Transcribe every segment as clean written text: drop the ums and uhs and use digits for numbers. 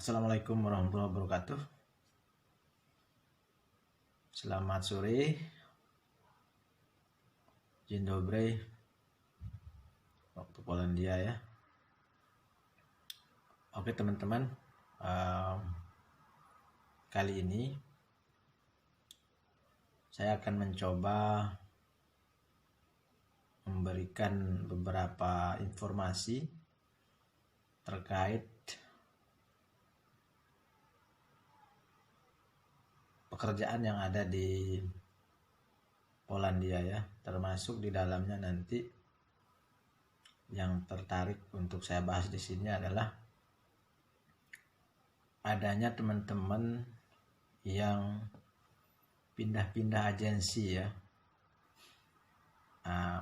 Assalamualaikum warahmatullahi wabarakatuh. Selamat sore. Dzień dobry. Waktu Polandia ya. Oke teman-teman, kali ini saya akan mencoba memberikan beberapa informasi terkait pekerjaan yang ada di Polandia ya, termasuk di dalamnya nanti yang tertarik untuk saya bahas di sini adalah adanya teman-teman yang pindah-pindah agensi ya.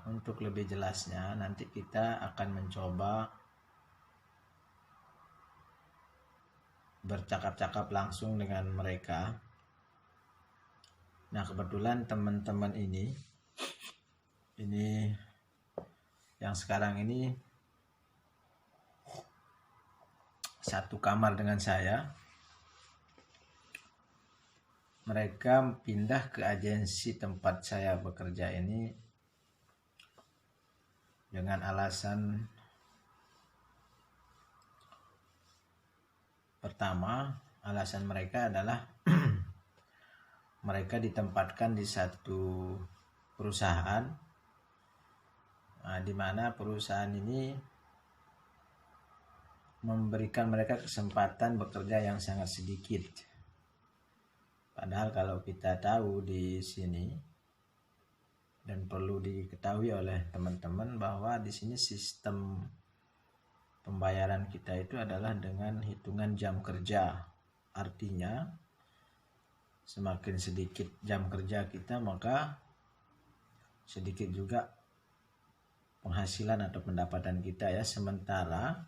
Untuk lebih jelasnya nanti kita akan mencoba bercakap-cakap langsung dengan mereka. Nah, kebetulan teman-teman ini yang sekarang ini satu kamar dengan saya. Mereka pindah ke agensi tempat saya bekerja ini dengan alasan pertama, alasan mereka adalah mereka ditempatkan di satu perusahaan, di mana perusahaan ini memberikan mereka kesempatan bekerja yang sangat sedikit. Padahal kalau kita tahu di sini, dan perlu diketahui oleh teman-teman bahwa di sini sistem pembayaran kita itu adalah dengan hitungan jam kerja. Artinya semakin sedikit jam kerja kita, maka sedikit juga penghasilan atau pendapatan kita ya. Sementara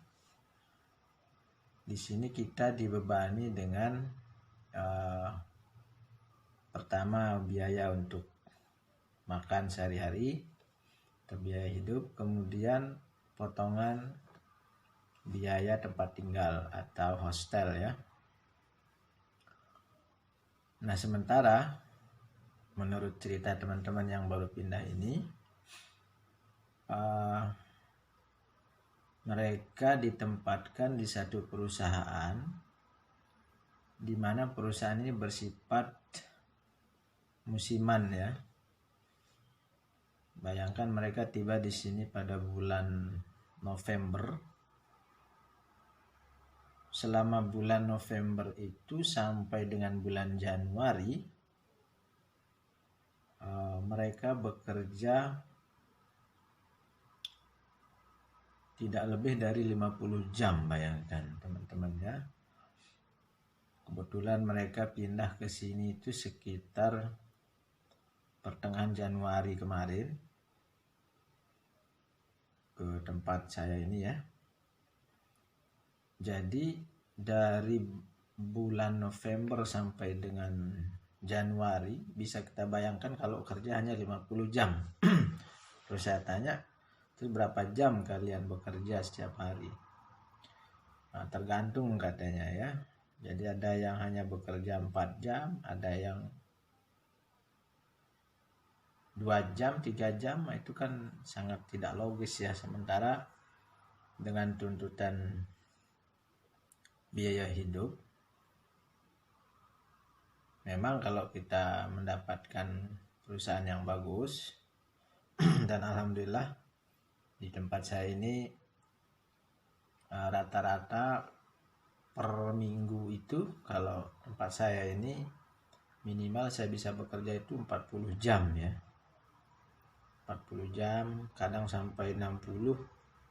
di sini kita dibebani dengan pertama biaya untuk makan sehari-hari atau biaya hidup, kemudian potongan biaya tempat tinggal atau hostel ya. Nah, sementara menurut cerita teman-teman yang baru pindah ini, mereka ditempatkan di satu perusahaan di mana perusahaan ini bersifat musiman ya. Bayangkan mereka tiba di sini pada bulan November. Selama bulan November itu sampai dengan bulan Januari, mereka bekerja tidak lebih dari 50 jam, bayangkan teman-teman ya. Kebetulan mereka pindah ke sini itu sekitar pertengahan Januari kemarin ke tempat saya ini ya. Jadi dari bulan November sampai dengan Januari, bisa kita bayangkan kalau kerja hanya 50 jam. Terus saya tanya, terus berapa jam kalian bekerja setiap hari? Nah, tergantung katanya ya. Jadi ada yang hanya bekerja 4 jam, ada yang 2 jam, 3 jam, itu kan sangat tidak logis ya. Sementara dengan tuntutan biaya hidup, memang kalau kita mendapatkan perusahaan yang bagus, dan alhamdulillah di tempat saya ini rata-rata per minggu itu, kalau tempat saya ini minimal saya bisa bekerja itu 40 jam ya. 40 jam, kadang sampai 60,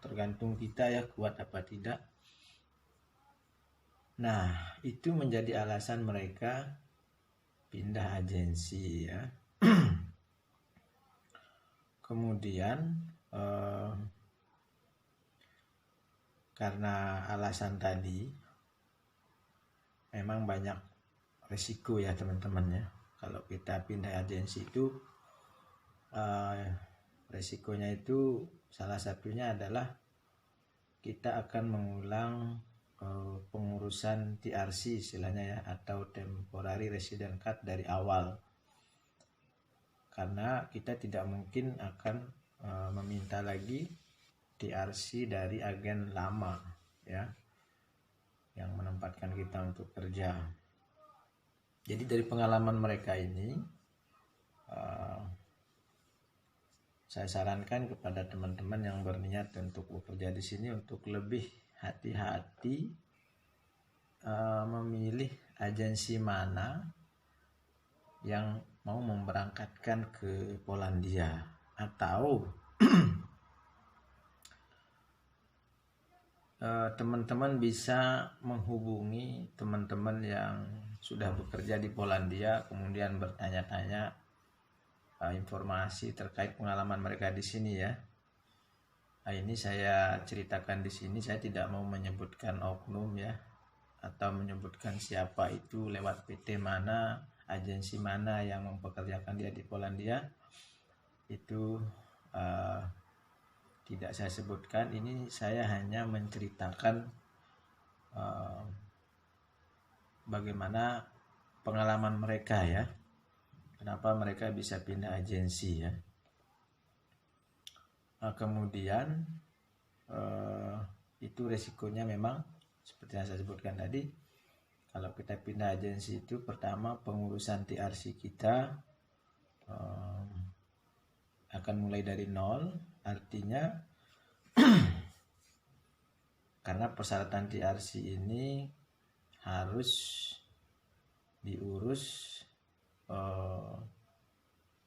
tergantung kita ya kuat apa tidak. Nah, itu menjadi alasan mereka pindah agensi ya. Kemudian karena alasan tadi, memang banyak risiko ya teman-teman ya. Kalau kita pindah agensi itu, risikonya itu salah satunya adalah kita akan mengulang pengurusan TRC istilahnya ya, atau temporary resident card dari awal, karena kita tidak mungkin akan meminta lagi TRC dari agen lama ya, yang menempatkan kita untuk kerja. Jadi dari pengalaman mereka ini, saya sarankan kepada teman-teman yang berniat untuk bekerja di sini untuk lebih hati-hati memilih agensi mana yang mau memberangkatkan ke Polandia, atau teman-teman bisa menghubungi teman-teman yang sudah bekerja di Polandia, kemudian bertanya-tanya informasi terkait pengalaman mereka di sini ya. Nah, ini saya ceritakan di sini, saya tidak mau menyebutkan oknum ya, atau menyebutkan siapa itu, lewat PT mana, agensi mana yang mempekerjakan dia di Polandia. Itu tidak saya sebutkan. Ini saya hanya menceritakan bagaimana pengalaman mereka ya, kenapa mereka bisa pindah agensi ya. Nah, kemudian itu resikonya memang seperti yang saya sebutkan tadi. Kalau kita pindah agensi itu, pertama pengurusan TRC kita akan mulai dari nol, artinya karena persyaratan TRC ini harus diurus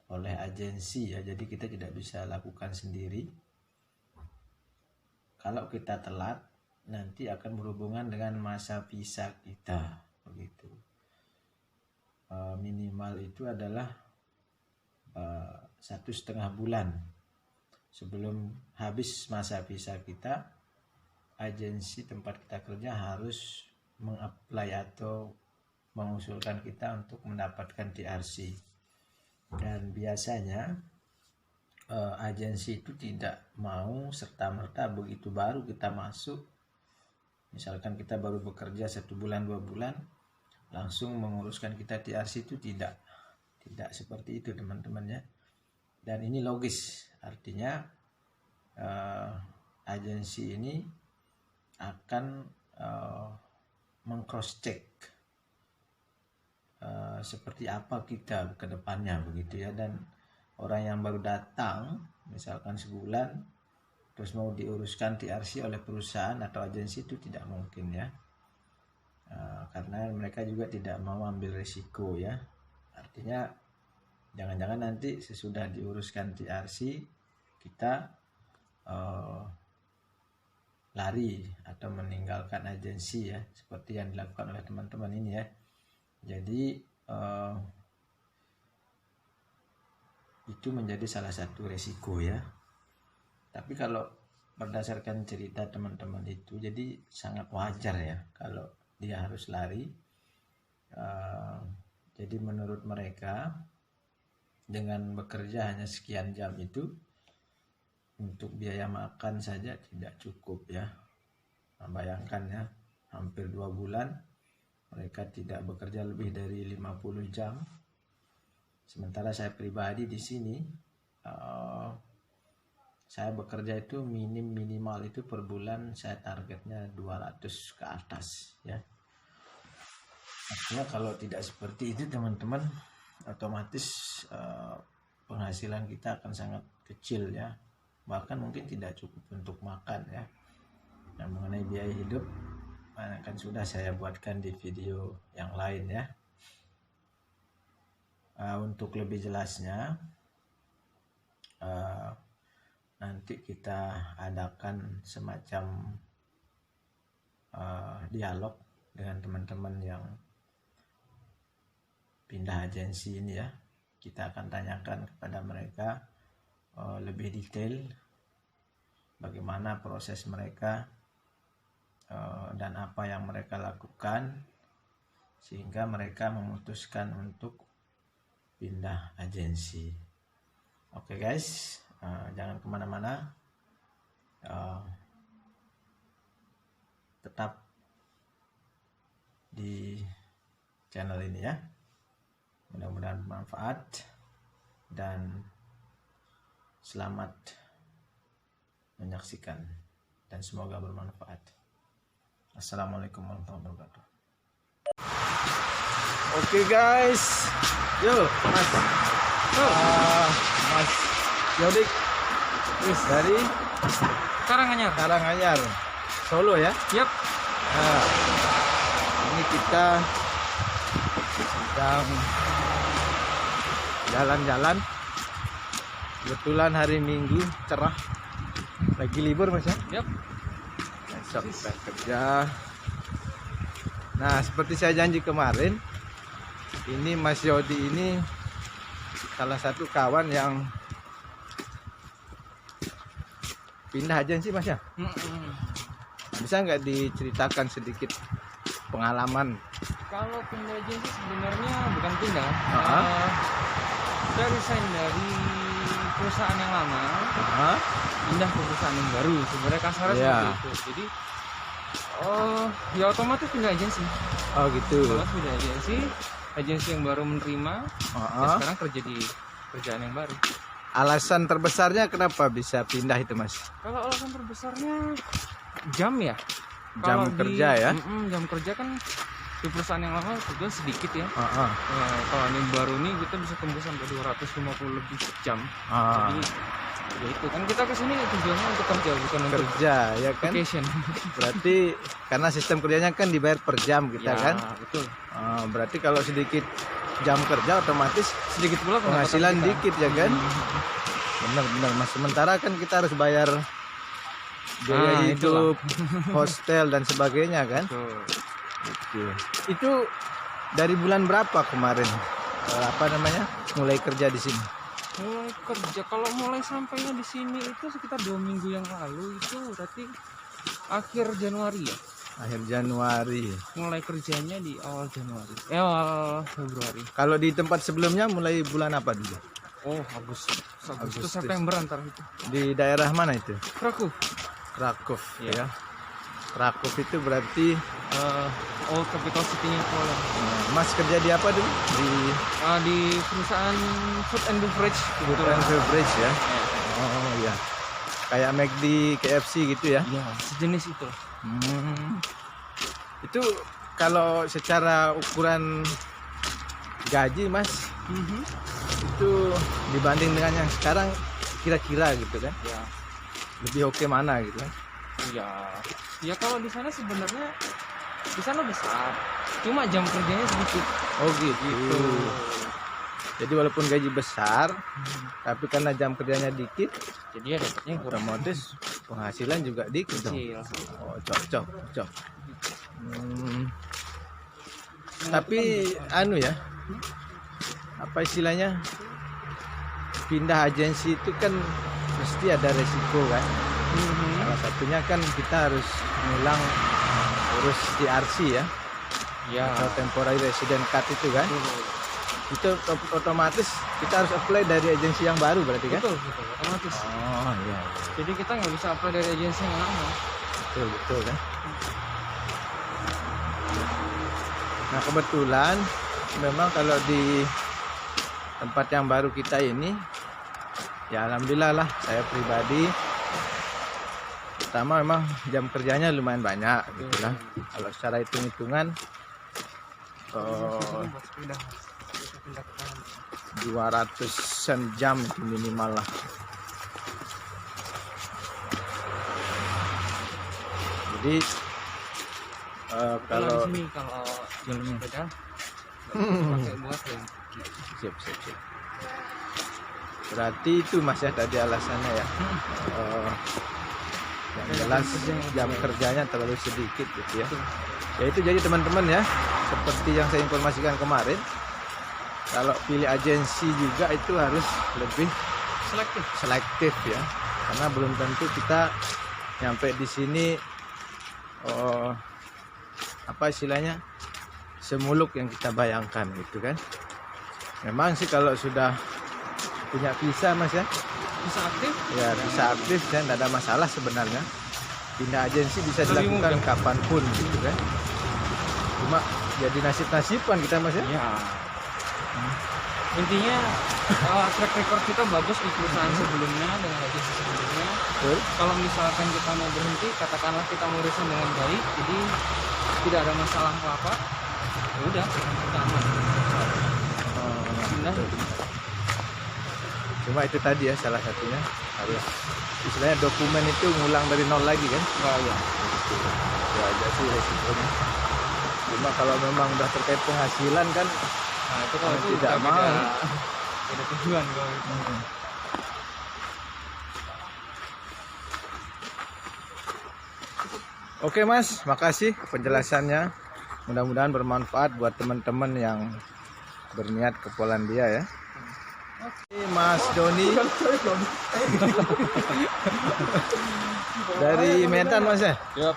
oleh agensi ya, jadi kita tidak bisa lakukan sendiri. Kalau kita telat, nanti akan berhubungan dengan masa visa kita begitu. Minimal itu adalah 1,5 bulan sebelum habis masa visa kita, agensi tempat kita kerja harus mengapply atau mengusulkan kita untuk mendapatkan TRC. Dan biasanya agensi itu tidak mau serta-merta begitu baru kita masuk, misalkan kita baru bekerja 1 bulan 2 bulan langsung menguruskan kita TRC, itu tidak seperti itu teman-teman ya. Dan ini logis, artinya agensi ini akan meng-cross check seperti apa kita ke depannya begitu ya. Dan orang yang baru datang misalkan sebulan terus mau diuruskan TRC oleh perusahaan atau agensi, itu tidak mungkin ya, karena mereka juga tidak mau ambil risiko ya. Artinya jangan-jangan nanti sesudah diuruskan TRC kita lari atau meninggalkan agensi ya, seperti yang dilakukan oleh teman-teman ini ya. Jadi itu menjadi salah satu resiko ya. Tapi kalau berdasarkan cerita teman-teman itu, jadi sangat wajar ya kalau dia harus lari. Jadi menurut mereka dengan bekerja hanya sekian jam itu untuk biaya makan saja tidak cukup ya. Nah, bayangkan ya, hampir 2 bulan mereka tidak bekerja lebih dari 50 jam. Sementara saya pribadi di sini saya bekerja itu minimal itu per bulan saya targetnya 200 ke atas ya. Artinya kalau tidak seperti itu teman-teman, otomatis penghasilan kita akan sangat kecil ya, bahkan mungkin tidak cukup untuk makan ya. Nah, mengenai biaya hidup kan sudah saya buatkan di video yang lain ya. Untuk lebih jelasnya nanti kita adakan semacam dialog dengan teman-teman yang pindah agensi ini ya. Kita akan tanyakan kepada mereka lebih detail bagaimana proses mereka dan apa yang mereka lakukan sehingga mereka memutuskan untuk pindah agensi. Oke guys, jangan kemana-mana, tetap di channel ini ya. Mudah-mudahan bermanfaat dan selamat menyaksikan dan semoga bermanfaat. Assalamualaikum warahmatullahi wabarakatuh. Oke guys, yo Mas, Mas Yodik dari Karanganyar, Solo ya. Yap. Nah, ini kita sedang jalan-jalan. Kebetulan hari Minggu cerah, lagi libur Mas ya. Yap. Besok kita kerja. Nah, seperti saya janji kemarin, ini Mas Yodi ini salah satu kawan yang pindah agensi Mas ya. Bisa nggak diceritakan sedikit pengalaman? Kalau pindah agensi sebenarnya bukan pindah. Saya resign dari perusahaan yang lama, pindah ke perusahaan yang baru. Sebenarnya kasarnya seperti itu. Jadi, ya otomatis pindah agensi. Oh gitu. Kalau pindah agensi yang baru menerima, ya sekarang kerja di kerjaan yang baru. Alasan terbesarnya kenapa bisa pindah itu Mas? Kalau alasan terbesarnya jam ya. Jam kerja ya? Jam kerja kan di perusahaan yang lama kerja sedikit ya. Kalau ini baru nih kita bisa tembus sampai 250 lebih jam. Jadi ya itu kan kita kesini tujuannya untuk kerja bukan untuk kerja ya kan. Vacation. Berarti karena sistem kerjanya kan dibayar per jam kita ya, kan. Betul. Berarti kalau sedikit jam kerja otomatis sedikit pula penghasilan dikit ya kan. Benar-benar Mas. Sementara kan kita harus bayar biaya hidup, hostel dan sebagainya kan. Oke. Itu dari bulan berapa kemarin mulai kerja di sini? Mulai kerja, kalau mulai sampainya di sini itu sekitar 2 minggu yang lalu, itu berarti akhir Januari ya. Akhir Januari. Mulai kerjanya di awal Januari, awal Februari. Kalau di tempat sebelumnya mulai bulan apa dulu? Oh, Agustus September antara itu. Di daerah mana itu? Krakow ya. Krakow itu berarti old capital city-nya Poland. Mas kerja di apa dulu? Di perusahaan food and beverage. Ya. Oh ya. Kayak McD, KFC gitu ya? Ya, sejenis itu. Itu kalau secara ukuran gaji Mas, itu dibanding dengan yang sekarang kira-kira gitu kan? Ya. Lebih oke mana gitu kan? Ya kalau di sana sebenarnya di sana besar, cuma jam kerjanya sedikit. Oh gitu. Jadi walaupun gaji besar, tapi karena jam kerjanya dikit, jadi ya dapatnya otomatis penghasilan juga dikit dong. Oh cocok. Tapi ya, apa istilahnya, pindah agensi itu kan mesti ada resiko kan. Salah satunya kan kita harus ngulang urus TRC ya, atau temporary resident card itu kan. Itu otomatis kita harus apply dari agensi yang baru berarti kan? Betul, otomatis. Oh iya. Jadi kita nggak bisa apply dari agensi yang lama. Betul kan. Nah kebetulan memang kalau di tempat yang baru kita ini, ya alhamdulillah lah, saya pribadi pertama memang jam kerjanya lumayan banyak gitu lah. Kalau secara hitung-hitungan 200-an jam itu minimal lah. Jadi kalau di sini kalau jalan sepeda pakai buat siap. Berarti itu Mas ya tadi alasannya ya. Yang jelas jam kerjanya terlalu sedikit gitu ya. Ya itu jadi teman-teman ya, seperti yang saya informasikan kemarin, kalau pilih agensi juga itu harus lebih selektif ya, karena belum tentu kita nyampe di sini apa istilahnya semuluk yang kita bayangkan gitu kan. Memang sih kalau sudah punya visa Mas ya, bisa aktif ya bisa aktif dan tidak ada masalah sebenarnya. Pindah agensi bisa dilakukan kapanpun gitu kan. Cuma jadi nasib-nasiban kita Mas ya. Ya. Intinya track record kita bagus di perusahaan sebelumnya dengan agensi sebelumnya. Betul. Kalau misalkan kita mau berhenti, katakanlah kita mau resign dengan baik, jadi tidak ada masalah apa-apa, ya udah kita aman. Pindah. Cuma itu tadi ya salah satunya harus istilahnya dokumen itu ngulang dari nol lagi kan. Oh iya. Ya aja sih resikonya. Cuma kalau memang udah terkait penghasilan kan, Nah itu kalau itu tidak udah mau. beda tujuan kalau itu. Oke Mas, makasih penjelasannya. Mudah-mudahan bermanfaat buat teman-teman yang berniat ke Polandia ya. Oke, Mas Doni dari Medan Mas ya. Yap.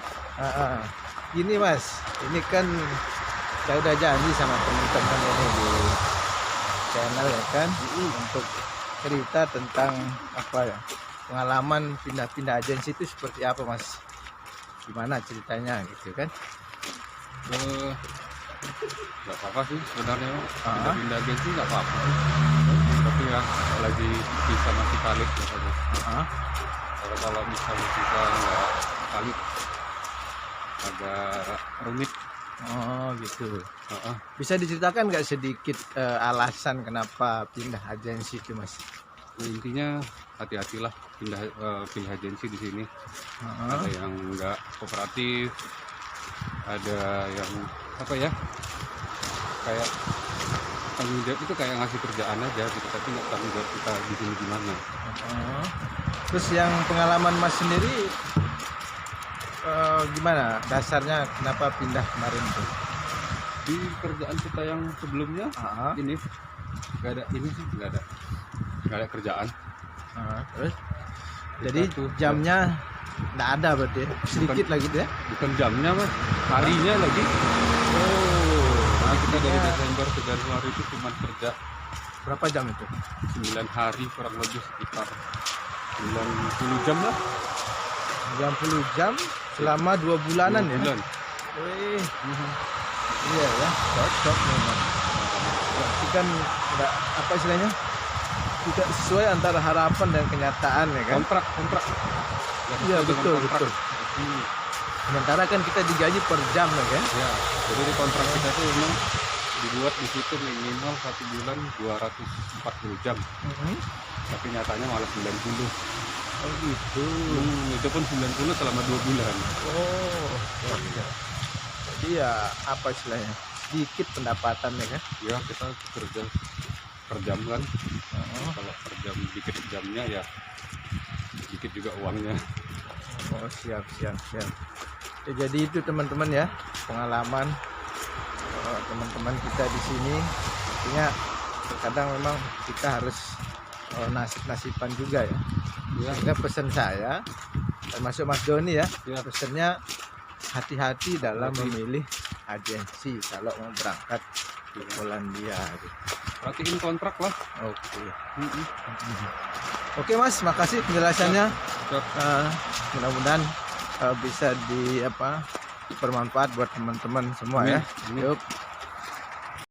Gini Mas, ini kan saya udah janji sama teman-teman ini di channel ya kan, untuk cerita tentang apa ya, pengalaman pindah-pindah agensi itu seperti apa Mas? Gimana ceritanya gitu kan? Nggak apa-apa sih sebenarnya, pindah agensi nggak apa-apa, tapi ya lagi bisa masih valid ya bagus. Kalau misalnya kita nggak valid agak rumit. Oh gitu. Bisa diceritakan nggak sedikit alasan kenapa pindah agensi itu Mas? Intinya hati-hatilah pilih agensi di sini. Ada yang nggak kooperatif, ada yang apa ya, kayak tanggung jawab itu kayak ngasih kerjaan aja gitu, tapi nggak tanggung jawab kita di sini gimana. Terus yang pengalaman Mas sendiri gimana dasarnya kenapa pindah kemarin tuh? Di kerjaan kita yang sebelumnya ini nggak ada, ini sih nggak ada kerjaan. Terus jadi jamnya nggak ada berarti ya? Sedikit Bukan, lagi deh. bukan jamnya Mas, harinya lagi. Nah, kita dari Desember ke Januari itu cuma kerja Berapa jam itu? 9 hari, kurang lebih sekitar 90 jam lah. 90 jam selama 2 bulanan 2 ya? bulan. Wih. Iya ya, cocok memang. Berarti kan nggak apa istilahnya, tidak sesuai antara harapan dan kenyataan ya kan? Kontrak. Iya betul. Sementara kan kita digaji per jam ya kan? Ya, jadi di kontrak kita tuh memang dibuat di situ minimal 1 bulan 240 jam. Tapi nyatanya malah 90. Oh gitu. Itu pun 90 selama 2 bulan. Oh. Jadi ya apa istilahnya? Sedikit pendapatan ya kan? Ya, kita kerja per jam kan. Kalau per jam dikit jamnya ya sedikit juga uangnya. Oh siap. Ya, jadi itu teman-teman ya, pengalaman teman-teman kita di sini. Artinya terkadang memang kita harus nasib-nasiban juga ya. Sehingga pesan saya, termasuk Mas Doni ya, pesannya hati-hati dalam memilih agensi kalau mau berangkat ke Polandia. Perhatiin kontrak lah. Oke Mas, makasih penjelasannya. Siap. Mudah-mudahan bisa bermanfaat buat teman-teman semua ya. Yuk.